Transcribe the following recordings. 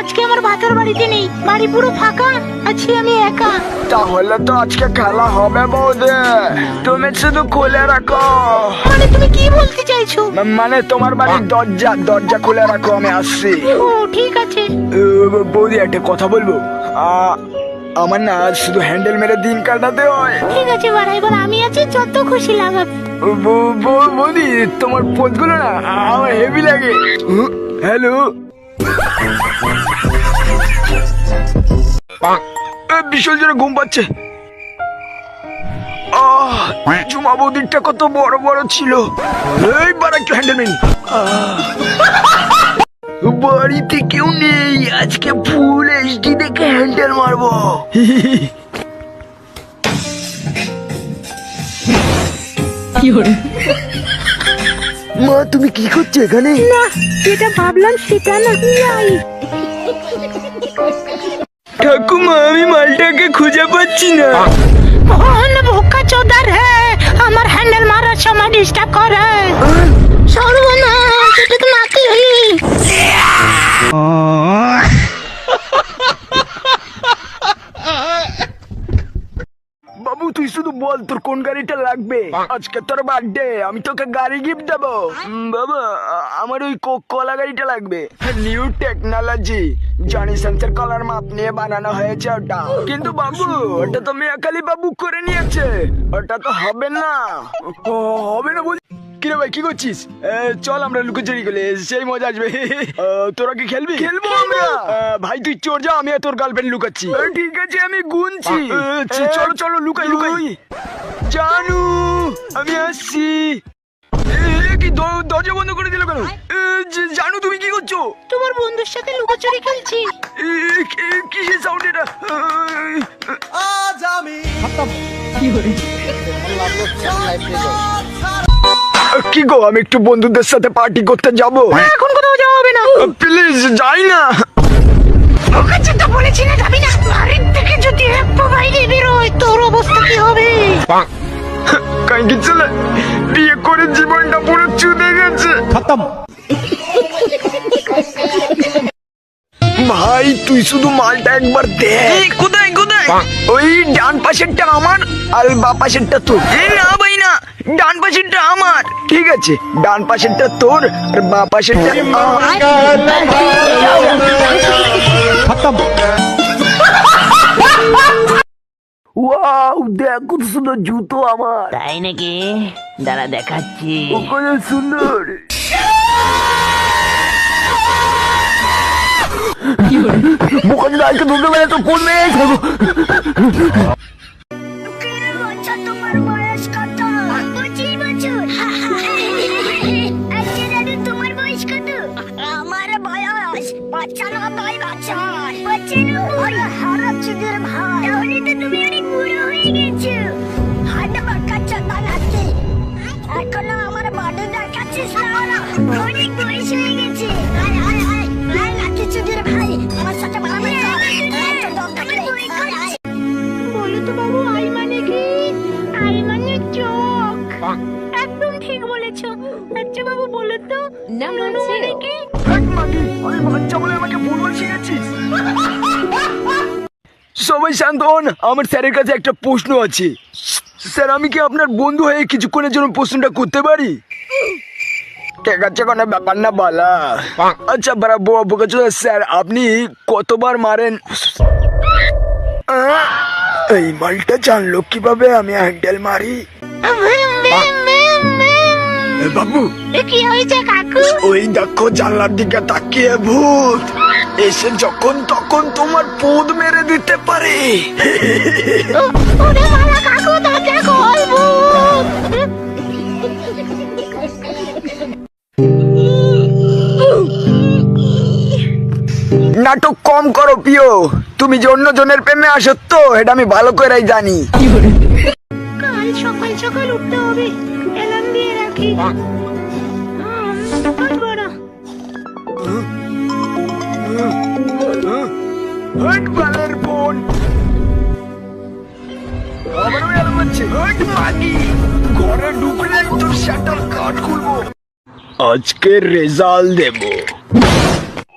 আজকে আমার ভাতার বাড়িতে নেই, বাড়ি পুরো ফাঁকা, আছি আমি একা। তাহলে তো আজকে খেলা হবে বৌদি, তুমি শুধু খুলে রাখো। মানে তুমি কি বলতে চাইছো? মানে তোমার বাড়ির দরজা খুলে রাখো, আমি আসছি। ও ঠিক আছে। বৌদি একটা কথা বলবো, আমার না শুধু হ্যান্ডেল মেরে দিন কাটাতে হয়। ঠিক আছে বাড়া, এবার আমি আছি, যত খুশি লাগাবে। বৌদি তোমার পথগুলো না আমার হেভি লাগে। হ্যালো, বিশাল জোরে ঘুম পাচ্ছে। জুমা বৌদিরটা কত বড় বড় ছিল। এইবার একটু হ্যান্ডেল মেরি। বাড়িতে কেউ নেই, আজকে ফুল এইচডি দেখে হ্যান্ডেল মারবো। মা তুমি কি করছো এখানে? না, যেটা ভাবলাম সেটা না। নাই ঠাকুমা, আমি মালটাকে খুঁজে পাচ্ছি না। বোকা চোদার হে, আমার হ্যান্ডেল মারার সময় ডিস্টার্ব করে। সর্বনাশ, এটা তো নাতি। বাবু তুই শুধু বল তোর কোন গাড়িটা লাগবে। আজকে তোর বার্থডে, আমি তোকে গাড়ি গিফট দেবো। বাবা আমার ওই কলা গাড়িটা লাগবে। নিউ টেকনোলজি, জনি সেন্সর কলার মাপ নিয়ে বানানো হয়েছে ওটা। কিন্তু বাবু ওটা তো মেয়াকালি বাবু করে নিয়েছে, ওটা তো হবে না। হবে না বল? কিরে ভাই কি করছিস? চল আমরা লুকোচুরি খেলে, সেই মজা আসবে। তোরা কি খেলবি? খেলবো আমরা। ভাই তুই চোর যা, আমি আর তোর গার্লফ্রেন্ড লুকাচ্ছি। ঠিক আছে আমি গুনছি। চলো চলো লুকাই লুকাই। জানু আমি আসছি। কি দরজা বন্ধ করে দিল কেন? জানু তুমি কি করছো? তোমার বন্ধুর সাথে লুকোচুরি খেলছি। কিসের সাউন্ড এটা? আজ আমি কি গো, আমি একটু বন্ধুদের সাথে পার্টি করতে যাবো। এখন কোথাও যাওয়া হবে না। প্লিজ যাই না। ওকে যেটা বলেছি না, যাবি না। বাড়ির থেকে যদি একটু বাইরে বেরোয় তোর অবস্থা কি হবে? কাইকি ছেলে, বিয়ে করে জীবনটা পুরো চুদে গেছে। খতম। ভাই তুই শুধু মালটা একবার দেখ। কোথায় কোথায়? ওই ডান পাশেরটা আমার আর বাঁ পাশেরটা তোর। না ভাই না, ডান পাশেরটা আমার। ঠিক আছে, ডান পাশেরটা তোর আর বাঁ পাশেরটা আমার। খতম। ওয়াও, দেখ কত সুন্দর জুতো আমার। তাই নাকি? দাঁড়া দেখাচ্ছি। কত সুন্দর। বোকা যদি আজকে ধরতে পারে তো কোন মেয়ে খাবো। তোমার বয়স কত? 25 বছর। আচ্ছা দাদু তোমার বয়স কত? আমার বয়স 95 বছর। 95? হারা চুদের ভাই, তাহলে তো তুমি অনেক বুড়ো হয়ে গেছো। হাঁটা বাঁকা চাঁদা নাচে, এখনো আমার বডি দেখাচ্ছিস না? অনেক বয়স হয়ে গেছে। আয় আয় আয় আয় নাচে চুদের ভাই, আমার সাথে মারামারি কর। বলো তো বাবু, আই মানে কি? আই মানে চোখ। একদম ঠিক বলেছো। আচ্ছা বাবু বলো তো, নুনু মানে কি? আমি বাচ্চা বলে আমাকে ফুটবল শিখাচ্ছিস? সবাই শান্ত হন, আমার স্যারের কাছে একটা প্রশ্ন আছে। স্যার আমি কি আপনার বন্ধু হয়ে কিছুক্ষণের জন্য প্রশ্নটা করতে পারি? ঠিক আছে, কোনো ব্যাপার না বলা। আচ্ছা বারা স্যার আপনি কতবার মারেন? এই মালটা জানলো কিভাবে আমি হ্যান্ডেল মারি? বাবু কি হয়েছে কাকু? ওই দেখো জানলার দিকে তাকিয়ে ভূত এসে যখন তখন তোমার পোদ মেরে দিতে পারে। ওরে মালা কাকু, তাকে বলবো। নাটক কম করো প্রিয়, তুমি যে অন্য জনের প্রেমে আসো তো এটা আমি ভালো করেই জানি। কাল সকাল সকাল উঠতে হবে, অ্যালার্ম দিয়ে রাখি। হট বালের বোন, আবারও এলাম হচ্ছে। হট মাগি, ঘরে ঢুকলেই তোর শাটার কাট খুলবো। আজকে রেজাল্ট দেবো।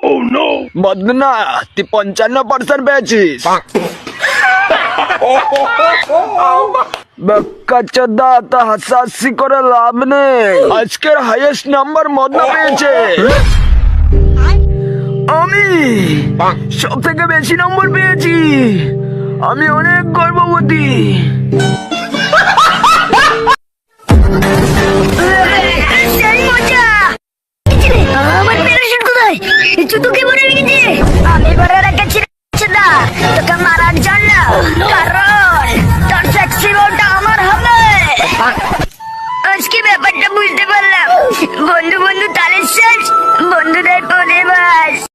ও নো। বদনা তুই 55% পেয়েছিস। বাচ্চা তা হাসাহাসি করে লাভ নেই, আজকের হাইয়েস্ট নাম্বার মদনা পেয়েছে। আমি সব থেকে বেশি নম্বর পেয়েছি, আমি অনেক গর্ববতী।